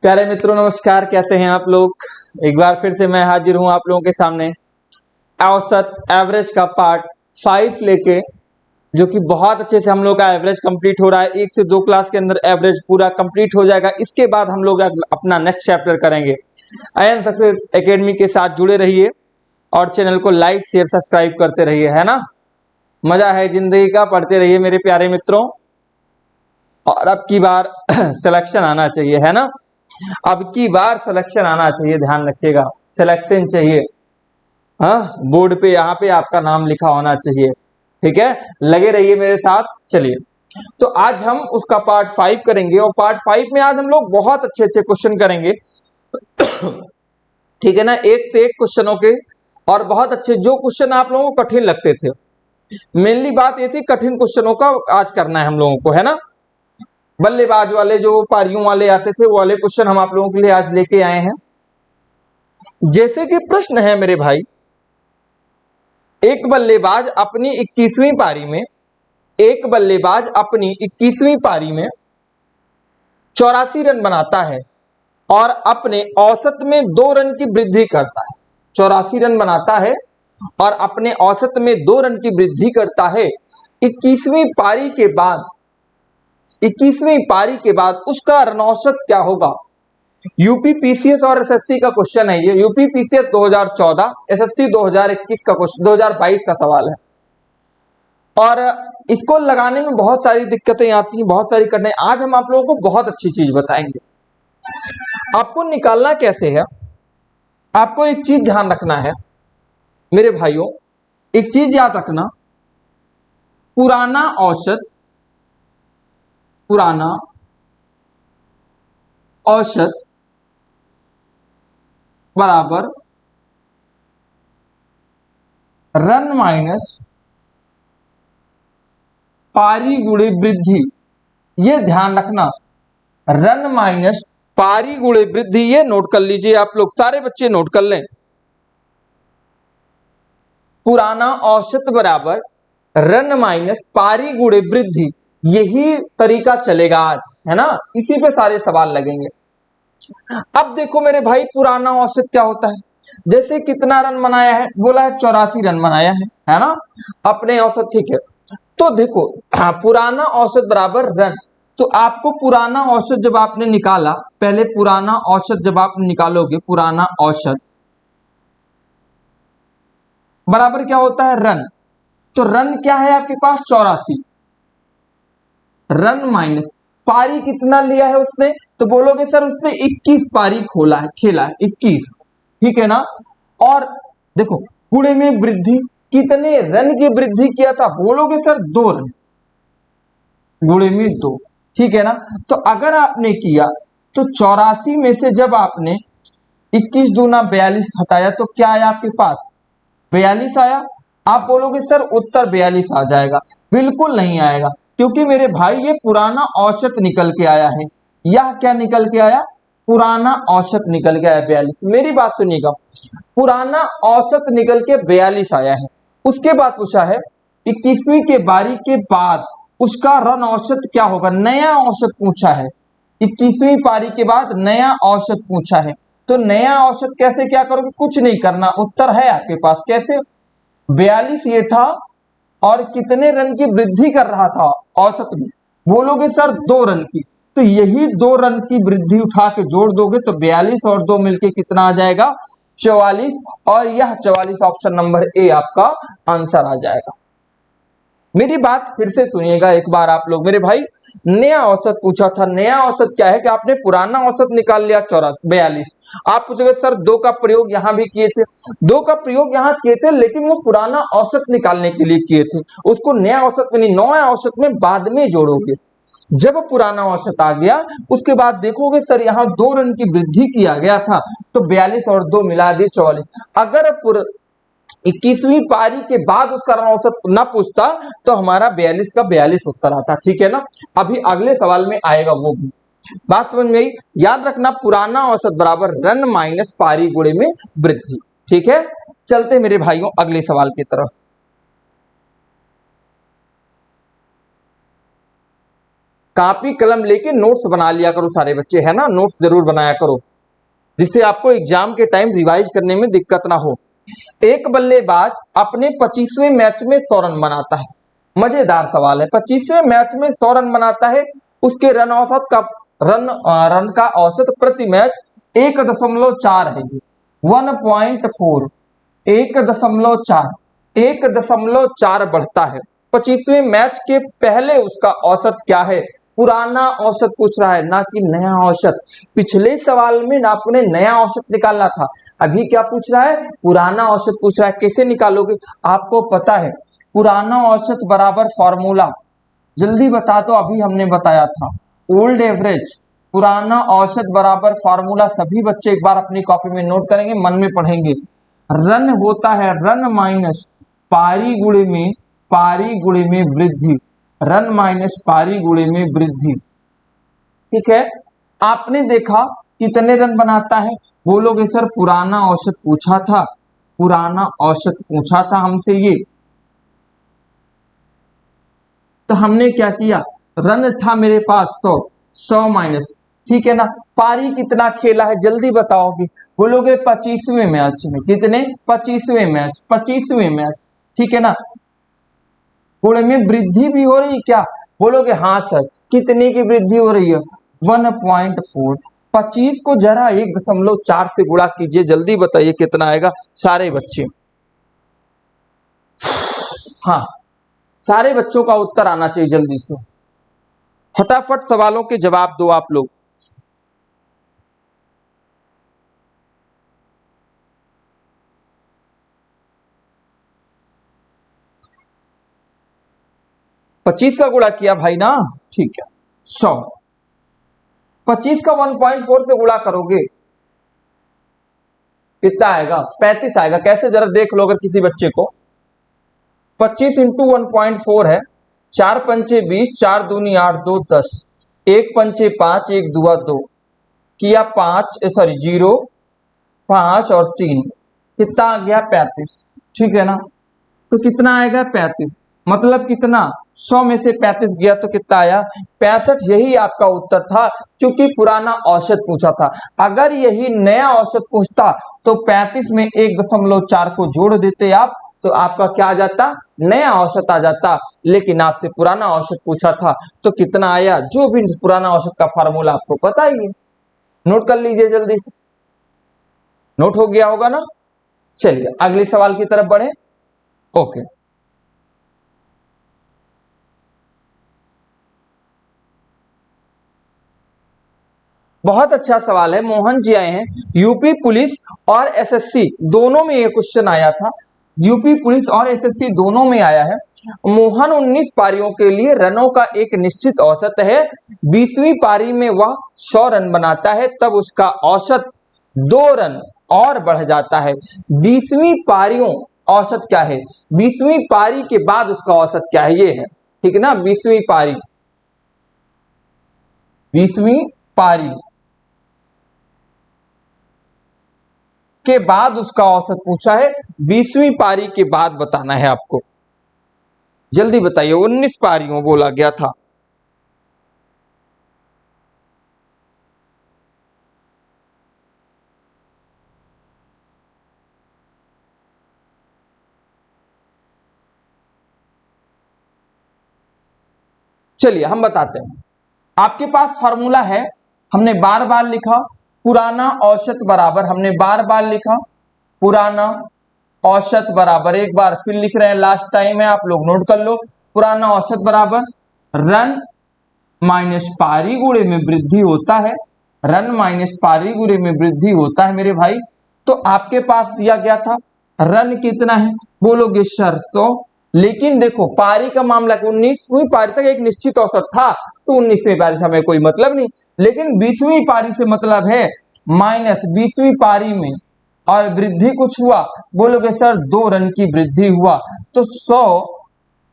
प्यारे मित्रों नमस्कार, कैसे हैं आप लोग। एक बार फिर से मैं हाजिर हूं आप लोगों के सामने औसत एवरेज का पार्ट 5 लेके, जो कि बहुत अच्छे से हम लोग का एवरेज कंप्लीट हो रहा है। 1 से 2 क्लास के अंदर एवरेज पूरा कंप्लीट हो जाएगा। इसके बाद हम लोग अपना नेक्स्ट चैप्टर करेंगे। आईएम सक्सेस एकेडमी के साथ जुड़े रहिए और चैनल को लाइक शेयर सब्सक्राइब करते रहिए, है ना। मजा है जिंदगी का, पढ़ते रहिए मेरे प्यारे मित्रों। और अब की बार सिलेक्शन आना चाहिए, है ना। अब की बार सिलेक्शन आना चाहिए, ध्यान रखिएगा, सिलेक्शन चाहिए। हाँ, बोर्ड पे यहाँ पे आपका नाम लिखा होना चाहिए, ठीक है। लगे रहिए मेरे साथ। चलिए, तो आज हम उसका पार्ट 5 करेंगे और पार्ट 5 में आज हम लोग बहुत अच्छे अच्छे क्वेश्चन करेंगे, ठीक है ना। एक से एक क्वेश्चनों के, और बहुत अच्छे जो क्वेश्चन आप लोगों को कठिन लगते थे। मेनली बात ये थी कठिन क्वेश्चनों का आज करना है हम लोगों को, है ना। बल्लेबाज वाले जो पारियों वाले आते थे वो वाले क्वेश्चन हम आप लोगों के लिए आज लेके आए हैं। जैसे कि प्रश्न है मेरे भाई, एक बल्लेबाज अपनी 21वीं पारी में 84 रन बनाता है और अपने औसत में 2 रन की वृद्धि करता है। 84 रन बनाता है और अपने औसत में 2 रन की वृद्धि करता है। 21वीं पारी के बाद उसका रन औसत क्या होगा। यूपी पीसीएस और एसएससी का क्वेश्चन है ये। यूपी पीसीएस 2014, एसएससी 2021 का क्वेश्चन, 2022 का सवाल है। और इसको लगाने में बहुत सारी दिक्कतें आती हैं, बहुत सारी कठिनाई। आज हम आप लोगों को बहुत अच्छी चीज बताएंगे। आपको निकालना कैसे है, आपको एक चीज ध्यान रखना है मेरे भाइयों, एक चीज याद रखना। पुराना औसत बराबर रन माइनस पारी गुणे वृद्धि। ये ध्यान रखना, रन माइनस पारी गुणे वृद्धि। ये नोट कर लीजिए आप लोग, सारे बच्चे नोट कर लें। पुराना औसत बराबर रन माइनस पारी गुणे वृद्धि, यही तरीका चलेगा आज, है ना। इसी पे सारे सवाल लगेंगे। अब देखो मेरे भाई, पुराना औसत क्या होता है। जैसे कितना रन बनाया है, बोला है 84 रन बनाया है ना, अपने औसत, ठीक है। तो देखो, पुराना औसत बराबर रन। तो आपको पुराना औसत जब आपने निकाला, पहले पुराना औसत जब आप निकालोगे, पुराना औसत बराबर क्या होता है, रन। तो रन क्या है आपके पास, 84। रन माइनस पारी कितना लिया है उसने, तो बोलोगे सर उसने 21 पारी खेला है 21, ठीक है ना। और देखो गुणे में वृद्धि, कितने रन की वृद्धि किया था, बोलोगे सर 2 रन, गुणे में 2, ठीक है ना। तो अगर आपने किया तो 84 में से जब आपने 21 दूना 42 हटाया तो क्या आया आपके पास, 42 आया। आप बोलोगे सर उत्तर 42 आ जाएगा, बिल्कुल नहीं आएगा, क्योंकि मेरे भाई ये पुराना औसत निकल के आया है। यह क्या निकल के आया, पुराना औसत निकल के आया 42। मेरी बात सुनिएगा, पुराना औसत निकल के 42 आया है। उसके बाद पूछा है 21वीं के बारी के बाद उसका रन औसत क्या होगा, नया औसत पूछा है। 21वीं पारी के बाद नया औसत पूछा है। तो नया औसत कैसे क्या करोगे, कुछ नहीं करना, उत्तर है आपके पास। कैसे, 42 ये था और कितने रन की वृद्धि कर रहा था औसत में, बोलोगे सर 2 रन की। तो यही 2 रन की वृद्धि उठा के जोड़ दोगे तो 42 और 2 मिलके कितना आ जाएगा, 44। और यह 44 ऑप्शन नंबर ए आपका आंसर आ जाएगा। मेरी बात फिर से सुनिएगा एक बार आप लोग मेरे भाई। नया औसत पूछा था, नया औसत क्या है कि आपने पुराना औसत निकाल लिया 42। आप पूछोगे सर 2 का प्रयोग यहां भी किए थे, 2 का प्रयोग यहां किए थे, लेकिन वो पुराना औसत निकालने के लिए किए थे, उसको नया औसत में नहीं, नया औसत में बाद में जोड़ोगे। जब पुराना औसत आ गया उसके बाद देखोगे सर यहां 2 रन की वृद्धि किया गया था, तो 42 और 2 मिला दिए 44। अगर 21वीं पारी के बाद उसका रन औसत ना पूछता तो हमारा 42 का 42 उत्तर आता, ठीक है ना। अभी अगले सवाल में आएगा वो भी। बात समझ में आई, याद रखना पुराना औसत बराबर रन माइनस पारी गुणे में वृद्धि, ठीक है। चलते मेरे भाइयों अगले सवाल की तरफ। कॉपी कलम लेके नोट्स बना लिया करो सारे बच्चे, है ना, नोट्स जरूर बनाया करो जिससे आपको एग्जाम के टाइम रिवाइज करने में दिक्कत ना हो। एक बल्लेबाज अपने 25वें मैच में 100 रन बनाता है। मजेदार सवाल है, 25वें मैच में 100 रन बनाता है, उसके रन का औसत प्रति मैच 1.4 है, 1.4, 1.4 बढ़ता है। 25वें मैच के पहले उसका औसत क्या है? पुराना औसत पूछ रहा है, ना कि नया औसत। पिछले सवाल में ना आपने नया औसत निकालना था, अभी क्या पूछ रहा है? पुराना औसत पूछ रहा है। कैसे निकालोगे? आपको पता है पुराना औसत बराबर फॉर्मूला, जल्दी बता दो, अभी हमने बताया था, ओल्ड एवरेज। पुराना औसत बराबर फॉर्मूला सभी बच्चे एक बार अपनी कॉपी में नोट करेंगे, मन में पढ़ेंगे। रन होता है रन माइनस पारी गुणे में वृद्धि, रन माइनस पारी गुणे में वृद्धि। ठीक है, आपने देखा कितने रन बनाता है? बोलोगे सर पुराना औसत पूछा था, पुराना औसत पूछा था हमसे ये, तो हमने क्या किया, रन था मेरे पास 100 माइनस, ठीक है ना। पारी कितना खेला है जल्दी बताओगे? बोलोगे 25वें मैच में। कितने? 25वें मैच, ठीक है ना। गुणे में वृद्धि भी हो रही क्या? बोलोगे हाँ सर। कितने की वृद्धि हो रही है? 1.4। 25 को जरा 1.4 से गुणा कीजिए, जल्दी बताइए कितना आएगा सारे बच्चे। हाँ, सारे बच्चों का उत्तर आना चाहिए जल्दी से, फटाफट सवालों के जवाब दो आप लोग। पच्चीस का गुणा किया भाई ना, ठीक है। 100, 25 का 1.4 से गुणा करोगे कितना आएगा? 35 आएगा। कैसे जरा देख लो अगर किसी बच्चे को। 25 इंटू 1.4 है, 4 पंचे 20, 4 दूनी 8, 2 10, 1 पंचे 5, 1 दुआ 2, किया 0 5 और 3, कितना आ गया? 35, ठीक है ना। तो कितना आएगा? 35, मतलब कितना? 100 में से 35 गया तो कितना आया? 65। यही आपका उत्तर था, क्योंकि पुराना औसत पूछा था। अगर यही नया औसत पूछता तो 35 में 1.4 को जोड़ देते आप, तो आपका क्या आ जाता? नया औसत आ जाता। लेकिन आपसे पुराना औसत पूछा था, तो कितना आया? जो भी पुराना औसत का फार्मूला आपको पता ही है, नोट कर लीजिए जल्दी से। नोट हो गया होगा ना? चलिए अगले सवाल की तरफ बढ़े। ओके, बहुत अच्छा सवाल है। मोहन जी आए हैं, यूपी पुलिस और एसएससी दोनों में ये क्वेश्चन आया था, यूपी पुलिस और एसएससी दोनों में आया है। मोहन 19 पारियों के लिए रनों का एक निश्चित औसत है, 20वीं पारी में वह 100 रन बनाता है, तब उसका औसत 2 रन और बढ़ जाता है। 20वीं पारियों औसत क्या है? 20वीं पारी के बाद उसका औसत क्या है? ये है, ठीक है ना। 20वीं पारी, 20वीं पारी के बाद उसका औसत पूछा है, 20वीं पारी के बाद बताना है आपको। जल्दी बताइए, 19 पारियों बोला गया था। चलिए हम बताते हैं, आपके पास फॉर्मूला है, हमने बार बार लिखा, पुराना औसत बराबर, हमने बार बार लिखा पुराना औसत बराबर, एक बार फिर लिख रहे हैं, लास्ट टाइम है, आप लोग नोट कर लो। पुराना औसत बराबर रन माइनस पारी गुणे में वृद्धि होता है, रन माइनस पारी गुणे में वृद्धि होता है मेरे भाई। तो आपके पास दिया गया था रन कितना है? बोलोगे सर 100, लेकिन देखो पारी का मामला, 19वीं पारी तक एक निश्चित औसत था, तो 19वीं पारी से हमें कोई मतलब नहीं, लेकिन 20वीं पारी से मतलब है। माइनस 20वीं पारी में और वृद्धि कुछ हुआ, बोलोगे सर 2 रन की वृद्धि हुआ, तो 100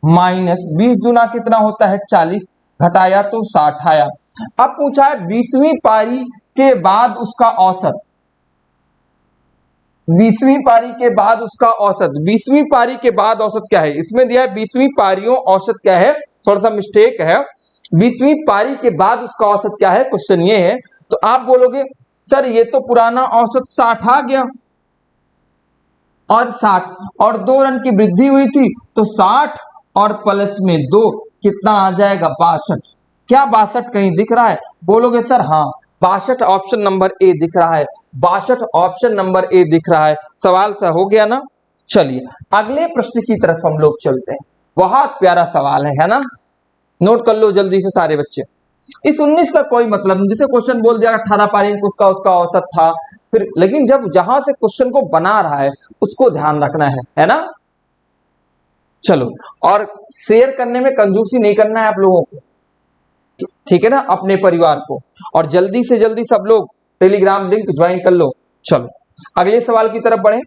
माइनस 20 गुना कितना होता है? 40, घटाया तो 60 आया। अब पूछा है 20वीं पारी के बाद उसका औसत, 20वीं पारी के बाद उसका औसत, 20वीं पारी के बाद औसत क्या है? इसमें दिया है 20वीं पारियों औसत क्या है, थोड़ा सा मिस्टेक है, 20वीं पारी के बाद उसका औसत क्या है, क्वेश्चन ये है। तो आप बोलोगे सर ये तो पुराना औसत 60 आ गया और 60 और 2 रन की वृद्धि हुई थी, तो 60 और प्लस में 2 कितना आ जाएगा, 62। क्या 62 कहीं दिख रहा है? बोलोगे सर हाँ 62 ऑप्शन नंबर ए दिख रहा है, 62 ऑप्शन नंबर ए दिख रहा है। सवाल सा हो गया ना। चलिए अगले प्रश्न की तरफ हम लोग चलते हैं। बहुत प्यारा सवाल है ना, नोट कर लो जल्दी से सारे बच्चे। इस 19 का कोई मतलब नहीं, जैसे क्वेश्चन बोल दिया 18 पारी में उसका औसत था, फिर लेकिन जब जहां से क्वेश्चन को बना रहा है उसको ध्यान रखना है ना। चलो, और शेयर करने में कंजूसी नहीं करना है आप लोगों को, ठीक है ना, अपने परिवार को। और जल्दी से जल्दी सब लोग टेलीग्राम लिंक ज्वाइन कर लो। चलो अगले सवाल की तरफ बढ़े।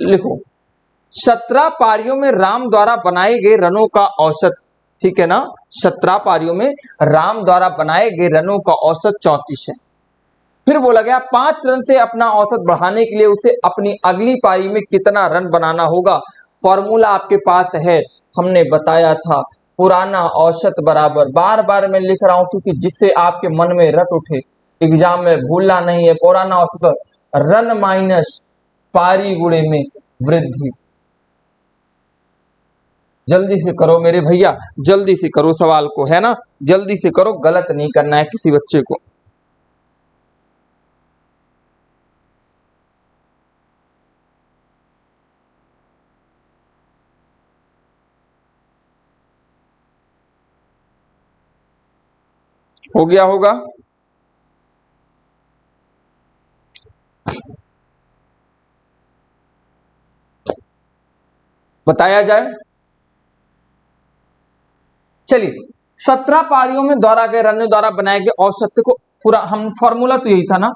लिखो 17 पारियों में राम द्वारा बनाए गए रनों का औसत, ठीक है ना, 17 पारियों में राम द्वारा बनाए गए रनों का औसत 34 है। फिर बोला गया 5 रन से अपना औसत बढ़ाने के लिए उसे अपनी अगली पारी में कितना रन बनाना होगा। फॉर्मूला आपके पास है, हमने बताया था, पुराना औसत बराबर, बार बार मैं लिख रहा हूं क्योंकि जिससे आपके मन में रट उठे, एग्जाम में भूलना नहीं है। पुराना औसत रन माइनस पारी गुणे में वृद्धि। जल्दी से करो मेरे भैया, जल्दी से करो सवाल को, है ना, जल्दी से करो, गलत नहीं करना है किसी बच्चे को। हो गया होगा। बताया जाए। चलिए 17 पारियों में दोहरा गए रन द्वारा बनाए गए औसत को पूरा, हम फॉर्मूला तो यही था ना,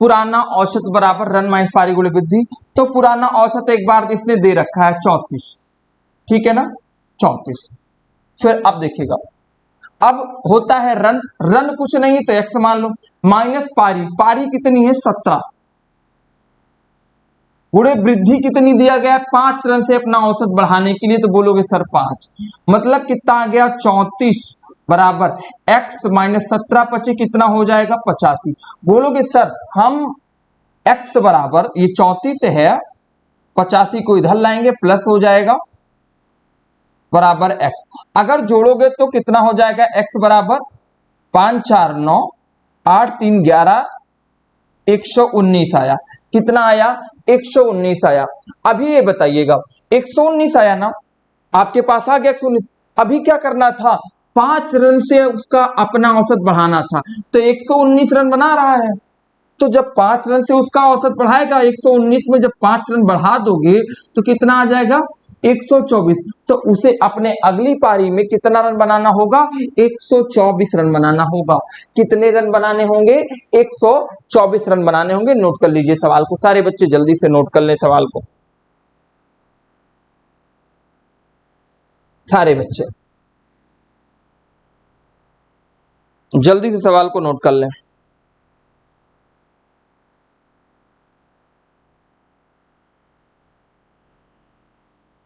पुराना औसत बराबर रन माइनस पारी गुणे वृद्धि। तो पुराना औसत एक बार इसने दे रखा है 34, ठीक है ना, 34। फिर अब देखिएगा, अब होता है रन, रन कुछ नहीं तो एक्स मान लो, माइनस पारी, पारी कितनी है 17, गुणे वृद्धि कितनी दिया गया है 5 रन से अपना औसत बढ़ाने के लिए। तो बोलोगे सर 5, मतलब कितना आ गया 34 बराबर x माइनस 17 पचे कितना हो जाएगा 85। बोलोगे सर हम x बराबर ये 34 है, 85 को इधर लाएंगे प्लस हो जाएगा बराबर x, अगर जोड़ोगे तो कितना हो जाएगा x बराबर 5 4 9 8 3 11 119 आया। कितना आया 119 आया। अभी ये बताइएगा 119 आया ना, आपके पास आ गया 119। अभी क्या करना था, 5 रन से उसका अपना औसत बढ़ाना था, तो 119 रन बना रहा है। तो जब 5 रन से उसका औसत बढ़ाएगा, 119 में जब 5 रन बढ़ा दोगे तो कितना आ जाएगा 124। तो उसे अपने अगली पारी में कितना रन बनाना होगा, 124 रन बनाना होगा। कितने रन बनाने होंगे, 124 रन बनाने होंगे। नोट कर लीजिए सवाल को, सारे बच्चे जल्दी से नोट कर लें सवाल को, सारे बच्चे जल्दी से सवाल को नोट कर लें।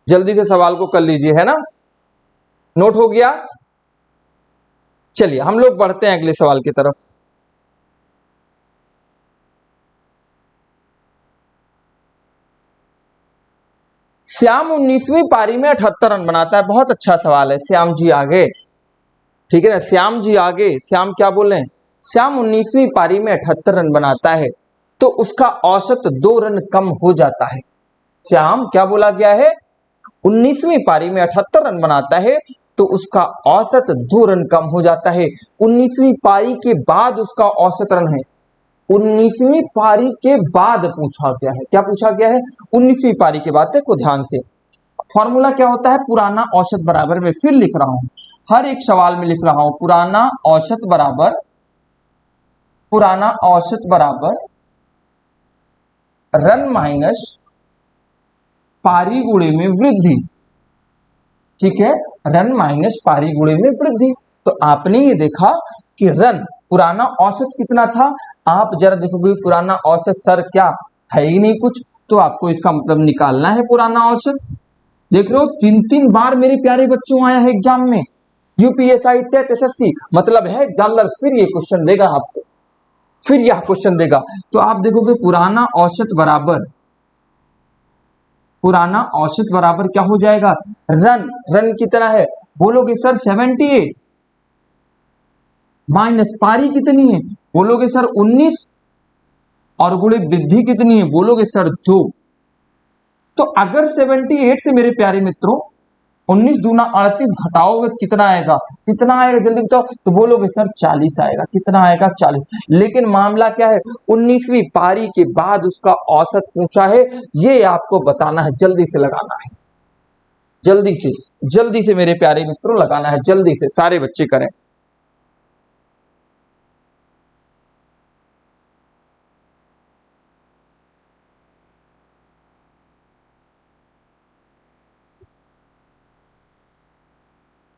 जल्दी से सवाल को कर लीजिए, है ना, नोट हो गया। चलिए हम लोग बढ़ते हैं अगले सवाल की तरफ। श्याम 19वीं पारी में 78 रन बनाता है। बहुत अच्छा सवाल है, श्याम जी आगे, ठीक है ना, श्याम जी आगे। श्याम क्या बोल रहे हैं, श्याम 19वीं पारी में 78 रन बनाता है तो उसका औसत 2 रन कम हो जाता है। श्याम क्या बोला गया है, 19वीं पारी में 78 रन बनाता है तो उसका औसत 2 रन कम हो जाता है। 19वीं पारी के बाद उसका औसत रन है, 19वीं पारी के बाद पूछा गया है। क्या पूछा गया है, 19वीं पारी के बाद। देखो ध्यान से, फॉर्मूला क्या होता है, पुराना औसत बराबर, मैं फिर लिख रहा हूं, हर एक सवाल में लिख रहा हूं, पुराना औसत बराबर, पुराना औसत बराबर रन माइनस पारी गुणे में वृद्धि, ठीक है, रन माइनस पारी गुणे में वृद्धि। तो आपने ये देखा कि रन, पुराना औसत कितना था, आप जरा देखोगे पुराना औसत सर क्या है ही नहीं कुछ, तो आपको इसका मतलब निकालना है पुराना औसत। देख रहे हो 3-3 बार मेरे प्यारे बच्चों आया है एग्जाम में, यूपीएससी टेट एसएससी, मतलब है एग्जामिनर फिर ये क्वेश्चन देगा आपको, फिर यह क्वेश्चन देगा। तो आप देखोगे पुराना औसत बराबर क्या हो जाएगा, रन कितना है, बोलोगे सर 78, माइनस पारी कितनी है, बोलोगे सर 19, और गुणे वृद्धि कितनी है, बोलोगे सर 2। तो अगर 78 से मेरे प्यारे मित्रों 19 दूना 38 घटाओगे कितना आएगा, जल्दी बताओ, तो बोलोगे सर 40 आएगा, कितना आएगा 40। लेकिन मामला क्या है, 19वीं पारी के बाद उसका औसत पूछा है, ये आपको बताना है, जल्दी से लगाना है, जल्दी से मेरे प्यारे मित्रों लगाना है, जल्दी से सारे बच्चे करें।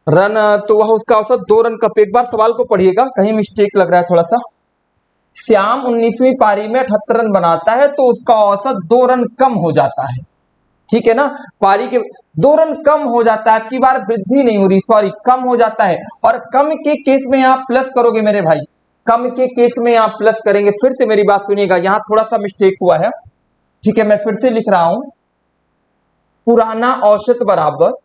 रन तो वह उसका औसत 2 रन कप, एक बार सवाल को पढ़िएगा, कहीं मिस्टेक लग रहा है थोड़ा सा। श्याम 19वीं पारी में 78 रन बनाता है तो उसका औसत 2 रन कम हो जाता है, ठीक है ना, पारी के 2 रन कम हो जाता है, आपकी बार वृद्धि नहीं हो रही, सॉरी कम हो जाता है। और कम के केस में आप प्लस करोगे मेरे भाई, कम के केस में आप प्लस करेंगे। फिर से मेरी बात सुनिएगा, यहां थोड़ा सा मिस्टेक हुआ है, ठीक है, मैं फिर से लिख रहा हूं, पुराना औसत बराबर,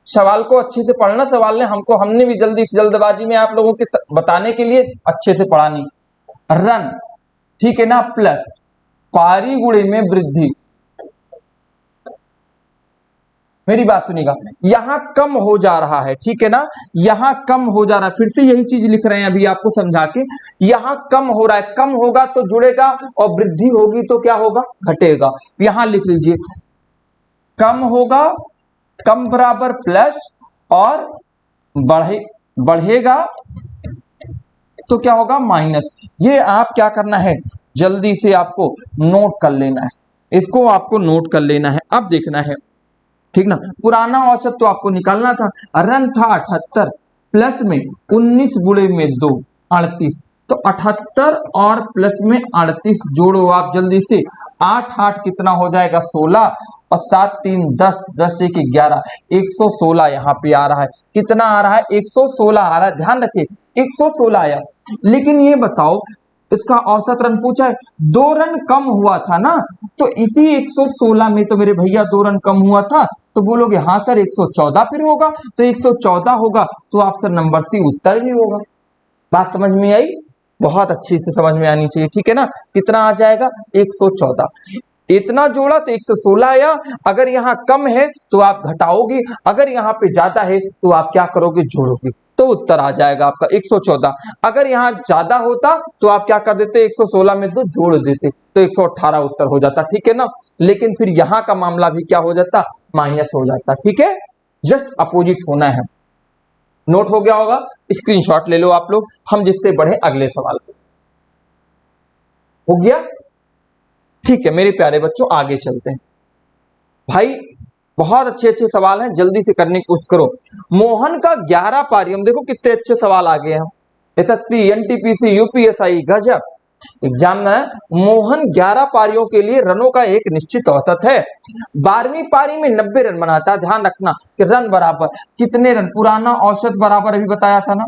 सवाल को अच्छे से पढ़ना, सवाल ने हमने भी जल्दबाजी में आप लोगों के बताने के लिए अच्छे से पढ़ा नहीं। रन, ठीक है ना, प्लस पारी गुणे में वृद्धि, मेरी बात सुनिएगा, यहां कम हो जा रहा है, ठीक है ना, यहां कम हो जा रहा है, फिर से यही चीज लिख रहे हैं अभी आपको समझा के, यहां कम हो रहा है, कम होगा तो जुड़ेगा और वृद्धि होगी तो क्या होगा, घटेगा। यहां लिख लीजिए, कम होगा, कम बराबर प्लस, और बढ़ेगा तो क्या होगा, माइनस। ये आप क्या करना है, जल्दी से आपको नोट कर लेना है, इसको आपको नोट कर लेना है। अब देखना है, ठीक ना, पुराना औसत तो आपको निकालना था, रन था 78, प्लस में 19 गुणे में 2 38, तो 78 और प्लस में 38 जोड़ो आप जल्दी से, 8 कितना हो जाएगा 16, और 7 3 10, 10 1 11, 116 यहाँ पे आ रहा है, कितना आ रहा है, 116 आ रहा है, ध्यान रखिए 116 आया। लेकिन ये बताओ, इसका औसत रन पूछा है, 2 रन कम हुआ था ना, तो इसी 116 में तो मेरे भैया 2 रन कम हुआ था, तो बोलोगे हाँ सर 114 फिर होगा, तो 114 होगा तो आप सर नंबर सी उत्तर भी होगा। बात समझ में आई, बहुत अच्छी से समझ में आनी चाहिए, ठीक है ना, कितना आ जाएगा 114, इतना जोड़ा तो 116 आया, अगर यहाँ कम है तो आप घटाओगे, अगर यहाँ पे ज्यादा है तो आप क्या करोगे, जोड़ोगे, तो उत्तर आ जाएगा आपका 114। अगर यहाँ ज्यादा होता तो आप क्या कर देते, 116 में तो जोड़ देते तो 118 उत्तर हो जाता, ठीक है ना। लेकिन फिर यहाँ का मामला भी क्या हो जाता, माइनस हो जाता, ठीक है, जस्ट अपोजिट होना है। नोट हो गया होगा, स्क्रीनशॉट ले लो आप लोग, हम जिससे बढ़े अगले सवाल पे। हो गया, ठीक है मेरे प्यारे बच्चों, आगे चलते हैं। भाई बहुत अच्छे अच्छे सवाल हैं, जल्दी से करने की कोशिश करो। मोहन का 11 पारियों, देखो कितने अच्छे सवाल आ गए हैं, एसएससी एनटीपीसी यूपीएससी, गजब एग्जाम है। मोहन 11 पारियों के लिए रनों का एक निश्चित औसत है, 12वीं पारी में 90 रन बनाता है। ध्यान रखना कि रन बराबर कितने रन, पुराना औसत बराबर अभी बताया था ना,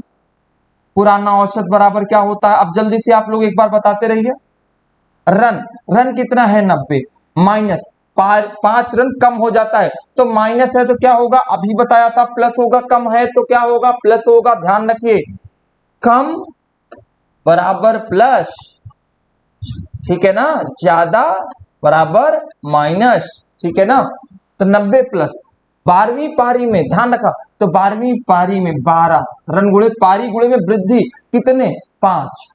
पुराना औसत बराबर क्या होता है, अब जल्दी से आप लोग एक बार बताते रहिए। रन कितना है 90, माइनस 5 रन कम हो जाता है, तो माइनस है तो क्या होगा, अभी बताया था प्लस होगा, कम है तो क्या होगा, प्लस होगा। ध्यान रखिए, कम बराबर प्लस, ठीक है ना, ज्यादा बराबर माइनस, ठीक है ना, तो 90 प्लस 12वीं पारी में, ध्यान रखा, तो 12वीं पारी में 12 रन गुणे पारी गुणे में वृद्धि कितने, 5।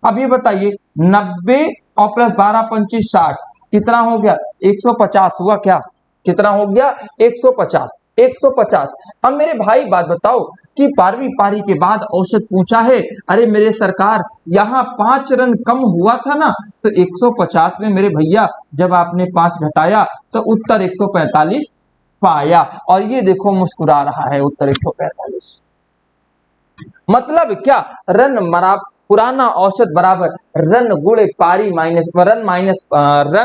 अब ये बताइए 90 और प्लस 12 25 60 कितना हो गया, 150 हुआ क्या, कितना हो गया 150। अब मेरे भाई बात बताओ कि 12वीं पारी के बाद औसत पूछा है, अरे मेरे सरकार यहाँ 5 रन कम हुआ था ना, तो 150 में मेरे भैया जब आपने 5 घटाया तो उत्तर 145 पाया, और ये देखो मुस्कुरा रहा है उत्तर 145। मतलब क्या, पुराना औसत बराबर रन गुणे पारी माइनस रन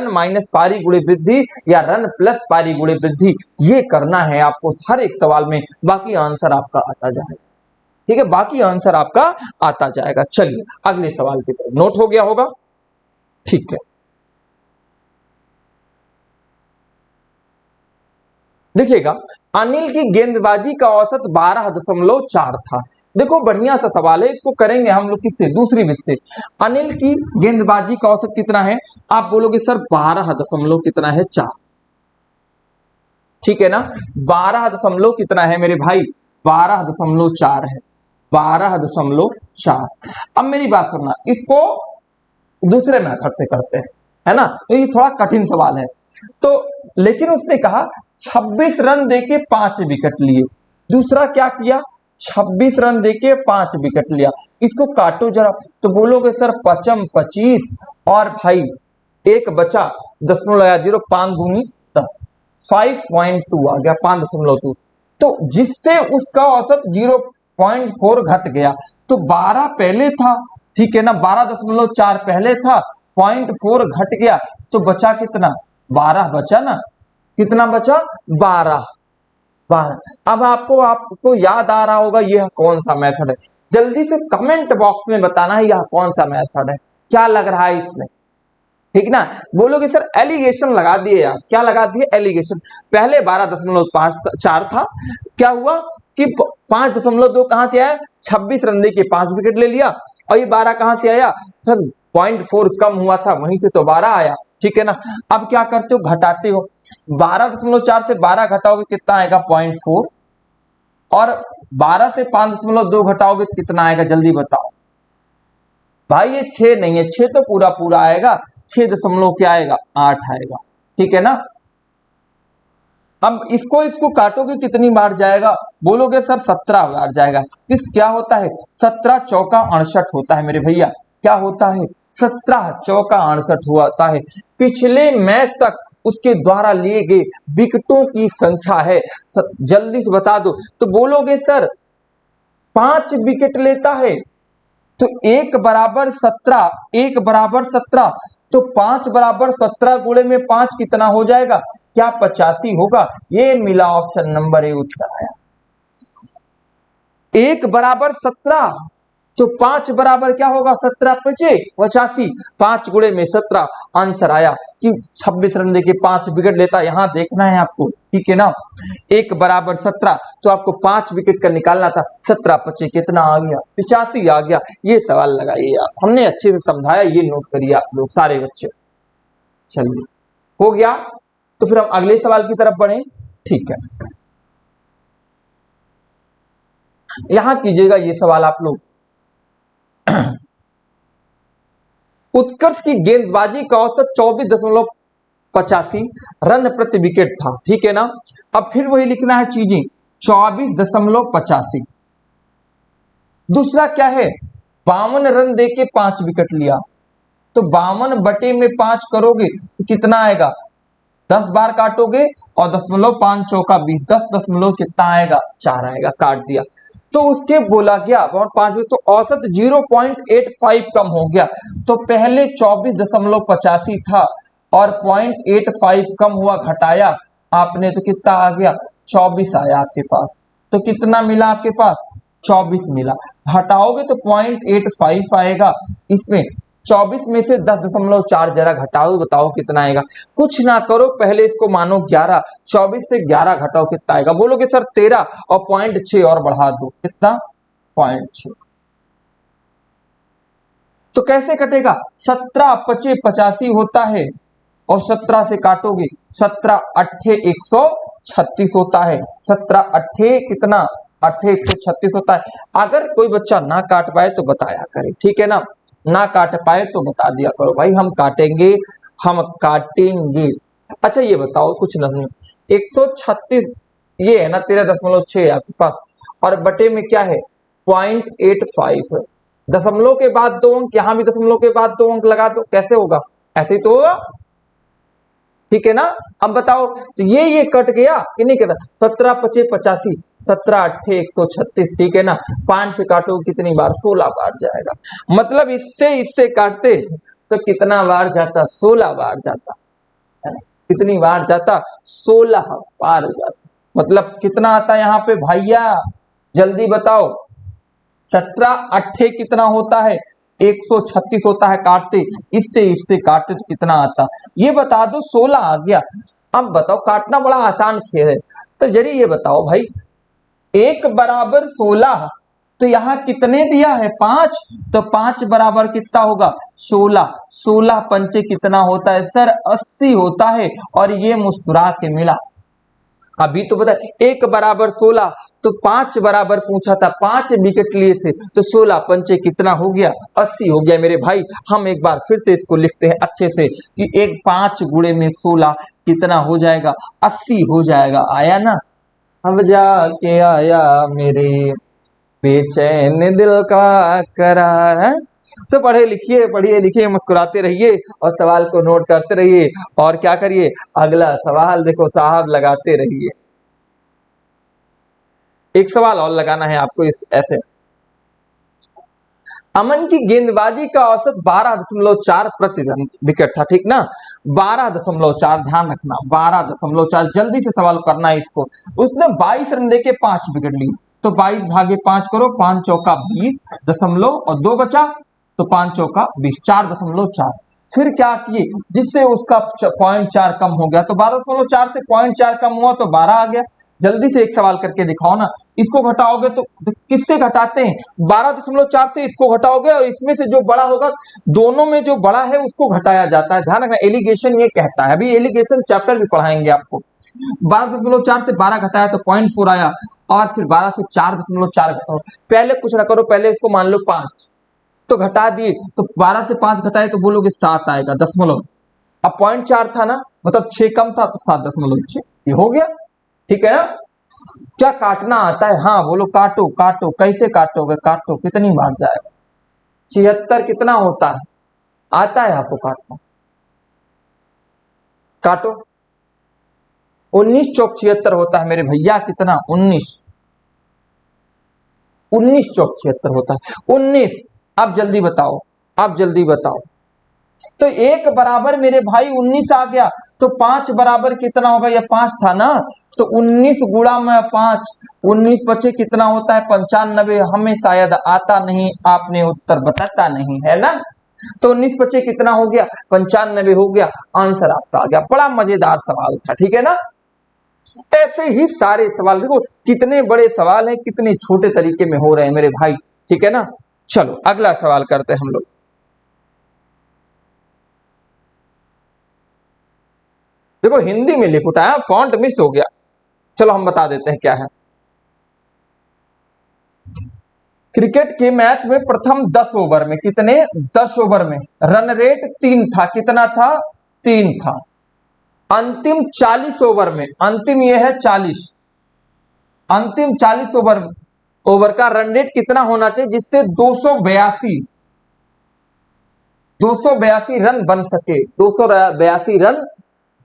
माइनस पारी गुणे वृद्धि या रन प्लस पारी गुणे वृद्धि। ये करना है आपको हर एक सवाल में, बाकी आंसर आपका आता जाएगा। ठीक है, बाकी आंसर आपका आता जाएगा। चलिए अगले सवाल की तरफ, नोट हो गया होगा? ठीक है, देखिएगा, अनिल की गेंदबाजी का औसत 12.4 था। देखो बढ़िया सा सवाल है, इसको करेंगे हम लोग किससे, दूसरी विधि से। अनिल की गेंदबाजी का औसत कितना है? आप बोलोगे सर 12 दशमलव कितना है, 4। ठीक है ना, 12 दशमलव कितना है मेरे भाई, 12.4 है, 12.4। अब मेरी बात सुनना, इसको दूसरे मेथड से करते हैं, है ना, तो ये थोड़ा कठिन सवाल है। तो लेकिन उसने कहा 26 रन देके 5 विकेट लिए। दूसरा क्या किया, 26 रन देके 5 विकेट लिया। इसको काटो जरा, तो बोलोगे सर 55 25 और भाई एक बचा 0.0, 5 दूनी 10, 5.2 आ गया, 5.2। तो जिससे उसका औसत 0.4 घट गया। तो 12 पहले था, ठीक है ना, 12.4 पहले था, 0.4 घट गया, तो बचा कितना, 12 बचा ना, कितना बचा, 12। अब आपको याद आ रहा होगा यह कौन सा मेथड है। जल्दी से कमेंट बॉक्स में बताना है यह कौन सा मेथड है, क्या लग रहा है इसमें, ठीक ना। बोलोगे सर एलिगेशन लगा दिए यार, क्या लगा दिए, एलिगेशन। पहले 12.4 था, क्या हुआ कि 5.2 कहां से आया, 26 रन देके 5 विकेट ले लिया, और ये 12 कहां से आया सर, 0.4 कम हुआ था वहीं से तो 12 आया। ठीक है ना, अब क्या करते हो, घटाते हो, 12.4 से 12 घटाओगे कितना आएगा, 0.4, और 12 से 5.2 घटाओगे कितना आएगा, जल्दी बताओ भाई। ये 6 नहीं है, 6 तो पूरा पूरा आएगा, 6 दशमलव क्या आएगा, 8 आएगा। ठीक है ना, अब इसको काटोगे कितनी बार जाएगा, बोलोगे सर 17 बार जाएगा। इस क्या होता है, 17 चौका 68 होता है मेरे भैया, क्या होता है, 17 चौका 68 होता है। पिछले मैच तक उसके द्वारा लिए गए विकेटों की संख्या है, जल्दी से बता दो। तो बोलोगे सर 5 विकेट लेता है, तो 1 बराबर 17, 1 बराबर 17, तो 5 बराबर 17 गुणे में 5 कितना हो जाएगा, क्या 85 होगा। ये मिला ऑप्शन नंबर ए उत्तर आया। 1 बराबर 17, तो 5 बराबर क्या होगा, 17 5 85, 5 गुणे में 17 आंसर आया कि 26 रन देके 5 विकेट लेता। यहां देखना है आपको, ठीक है ना, 1 बराबर 17, तो आपको 5 विकेट का निकालना था, 17 5 कितना आ गया, 85 आ गया। ये सवाल लगाइए आप, हमने अच्छे से समझाया, ये नोट करिए आप लोग सारे बच्चे। चलिए हो गया, तो फिर हम अगले सवाल की तरफ बढ़े। ठीक है, यहां कीजिएगा ये सवाल आप लोग। उत्कर्ष की गेंदबाजी का औसत 24.85 रन प्रति विकेट था। ठीक है ना, अब फिर वही लिखना है चीजें, 24.85। दूसरा क्या है, 52 रन देके 5 विकेट लिया, तो 52 बटे में 5 करोगे तो कितना आएगा, 10 बार काटोगे और 0.5 चौका 20, 10 दशमलव कितना आएगा, 4 आएगा, काट दिया। तो उसके बोला गया और 5 तो औसत 0.85 कम हो गया। तो पहले 24.85 था और 0.85 कम हुआ, घटाया आपने तो कितना आ गया, 24 आया आपके पास। तो कितना मिला आपके पास, 24 मिला। हटाओगे तो 0.85 आएगा, इसमें 24 में से 10.4 जरा घटाओ, बताओ कितना आएगा। कुछ ना करो, पहले इसको मानो 11, 24 से 11 घटाओ कितना आएगा, बोलोगे सर 13 और 0.6 और बढ़ा दो, कितना, 0.6। तो कैसे कटेगा, 17 5 85 होता है और 17 से काटोगे, 17 8 136 होता है, 17 8 कितना, 8 136 होता है। अगर कोई बच्चा ना काट पाए तो बताया करे, ठीक है ना, ना काट पाए तो बता दिया करो भाई, हम काटेंगे, हम काटेंगे। अच्छा ये बताओ कुछ नहीं, 136 ये है ना, 13.6 आपके पास, और बटे में क्या है, 0.85, दशमलव के बाद 2 अंक, यहां भी दशमलव के बाद 2 अंक लगा दो, कैसे होगा, ऐसे ही तो होगा। ठीक है ना। अब बताओ तो ये कट गया कि नहीं कटा, 17 पचे 85, 17 अट्ठे 136, ठीक है ना। 5 से काटो कितनी बार, 16 बार जाएगा। मतलब इससे काटते तो कितना बार जाता, 16 बार जाता है ना। कितनी बार जाता, 16 बार जाता। मतलब कितना आता यहाँ पे भैया, जल्दी बताओ। 17 अट्ठे कितना होता है, 136 होता है काटते, इससे काटते तो कितना आता, ये बता दो। 16 आ गया। अब बताओ, काटना बड़ा आसान खेल है। तो जरिए ये बताओ भाई, 1 बराबर 16, तो यहाँ कितने दिया है, 5, तो 5 बराबर कितना होगा, 16। 16 पंचे कितना होता है सर, 80 होता है। और ये मुस्कुरा के मिला। अभी तो बता, 1 बराबर 16, तो 5 बराबर पूछा था, 5 विकेट लिए थे, तो 16 पंचे कितना हो गया, 80 हो गया मेरे भाई। हम एक बार फिर से इसको लिखते हैं अच्छे से कि 5 गुणे में 16 कितना हो जाएगा, 80 हो जाएगा। आया ना। अब जाके आया मेरे बेचैन दिल का करार है। तो पढ़िए लिखिए, मुस्कुराते रहिए और सवाल को नोट करते रहिए। और क्या करिए, अगला सवाल देखो साहब लगाते रहिए। एक सवाल और लगाना है आपको इस ऐसे, अमन की गेंदबाजी का औसत 12.4 प्रति विकेट था, ठीक ना। 12.4, ध्यान रखना 12.4, जल्दी से सवाल करना है इसको। उसने 22 रन देके 5 विकेट लिए, तो 22 भागे 5 करो, 5 चौका 20 दशमलव और 2 बचा, तो 5 चौका 20, 4.4। फिर क्या किए, जिससे उसका 0.4 कम हो गया, तो 12.4 से 0.4 कम हुआ तो 12 आ गया। जल्दी से एक सवाल करके दिखाओ ना। इसको घटाओगे तो किससे घटाते हैं, 12.4 से इसको घटाओगे और इसमें से जो बड़ा होगा, दोनों में जो बड़ा है उसको घटाया जाता है। ध्यान रखना, एलिगेशन ये कहता है, अभी एलिगेशन चैप्टर भी पढ़ाएंगे आपको। 12.4 से 12 घटाया तो 0.4 आया, और फिर 12 से 4.4 घटाओ। पहले कुछ ना करो, पहले इसको मान लो 5, तो घटा दिए, तो 12 से 5 घटाए तो बोलोगे 7 आएगा दशमलव। अब 0.4 था ना, मतलब 6 कम था, तो 7.6 ये हो गया, ठीक है ना। क्या काटना आता है, हाँ बोलो, काटो काटो, कैसे काटोगे, काटो कितनी बार जाएगा, 76 कितना होता है, आता है आपको काटना, काटो। 19 चौक 76 होता है मेरे भैया, कितना, 19 चौक 76 होता है, 19। अब जल्दी बताओ, अब जल्दी बताओ। तो 1 बराबर मेरे भाई 19 आ गया, तो 5 बराबर कितना होगा, यह 5 था ना, तो 19 गुणा में 5, 19 बचे कितना होता है, 95। हमें शायद आता नहीं, आपने उत्तर बताता नहीं है ना। तो 19 बचे कितना हो गया, 95 हो गया, आंसर आपका आ गया। बड़ा मजेदार सवाल था, ठीक है ना। ऐसे ही सारे सवाल देखो, कितने बड़े सवाल हैं, कितने छोटे तरीके में हो रहे हैं मेरे भाई, ठीक है ना। चलो अगला सवाल करते हैं हम लोग। देखो हिंदी में लिख उठाया, फॉन्ट मिस हो गया, चलो हम बता देते हैं क्या है। क्रिकेट के मैच में प्रथम 10 ओवर में कितने, 10 ओवर में रन रेट 3 था, कितना था, 3 था। अंतिम 40 ओवर में, अंतिम ये है 40, अंतिम 40 ओवर का रन रेट कितना होना चाहिए, जिससे 282 रन बन सके, 282 रन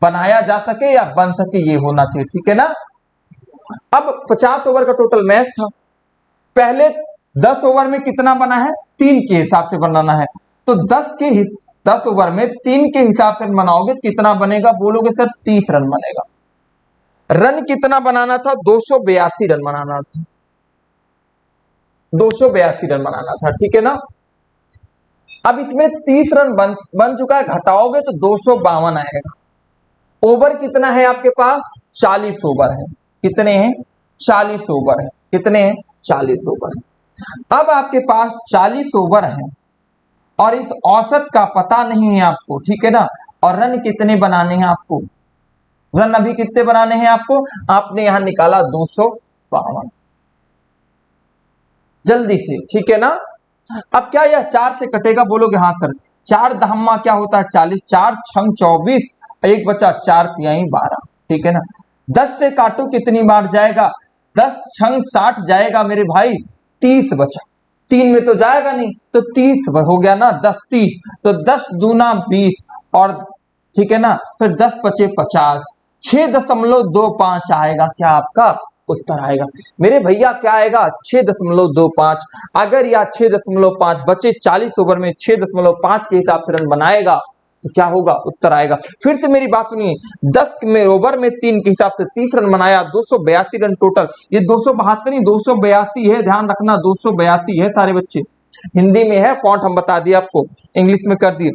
बनाया जा सके या बन सके, ये होना चाहिए, ठीक है ना। अब 50 ओवर का टोटल मैच था, पहले 10 ओवर में कितना बना है, 3 के हिसाब से बनाना है, तो 10 ओवर में 3 के हिसाब से बनाओगे तो कितना बनेगा, बोलोगे सर 30 रन बनेगा। रन कितना बनाना था, 282 रन बनाना था, 282 रन बनाना था, ठीक है ना। अब इसमें 30 रन बन चुका है, घटाओगे तो 252 आएगा। ओवर कितना है आपके पास, 40 ओवर है, कितने हैं, 40 ओवर है, कितने हैं, 40 ओवर है। अब आपके पास 40 ओवर है और इस औसत का पता नहीं है आपको, ठीक है ना। और रन कितने बनाने हैं आपको, रन अभी कितने बनाने हैं आपको, आपने यहां निकाला 252, जल्दी से, ठीक है ना। अब क्या यह 4 से कटेगा, बोलोगे हाँ सर, 4 दहम्मा क्या होता है, 40, 4 छंग 24, एक बचा 4 तिहाई 12, ठीक है ना। 10 से काटो कितनी बार जाएगा, 10 छंग 60 जाएगा मेरे भाई, 30 बचा, 3 में तो जाएगा नहीं, तो 30 हो गया ना, 10 30, तो 10 दूना 20 और ठीक है ना। फिर 10 बचे 50, 6.25 आएगा क्या आपका उत्तर आएगा। मेरे भैया क्या आएगा 6.25। अगर यह 6.5 बचे 40 ओवर में 6.5 के हिसाब से रन बनाएगा तो क्या होगा उत्तर आएगा। फिर से मेरी बात सुनिए, 10 में ओवर में 3 के हिसाब से 30 रन बनाया, 282 रन टोटल। ये 272 नहीं 282 है, ध्यान रखना 282 है सारे बच्चे। हिंदी में है, फॉन्ट हम बता दिए आपको, इंग्लिश में कर दिए।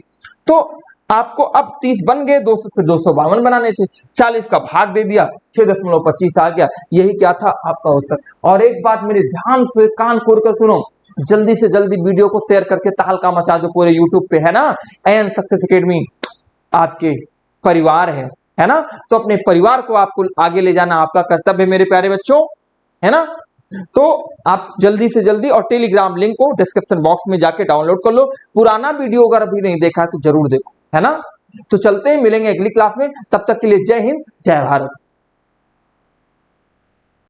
तो आपको अब 30 बन गए, 200 फिर 252 बनाने थे, 40 का भाग दे दिया, 6.25 आ गया। यही क्या था आपका उत्तर। और एक बात मेरे ध्यान से कान खोल कर सुनो, जल्दी से जल्दी वीडियो को शेयर करके तहलका मचा दो पूरे यूट्यूब पे, है ना। एन सक्सेस एकेडमी आपके परिवार है ना। तो अपने परिवार को आपको आगे ले जाना आपका कर्तव्य है मेरे प्यारे बच्चों, है ना। तो आप जल्दी से जल्दी, और टेलीग्राम लिंक को डिस्क्रिप्शन बॉक्स में जाके डाउनलोड कर लो। पुराना वीडियो अगर अभी नहीं देखा है तो जरूर देखो, है ना। तो चलते हैं, मिलेंगे अगली क्लास में, तब तक के लिए जय हिंद जय भारत।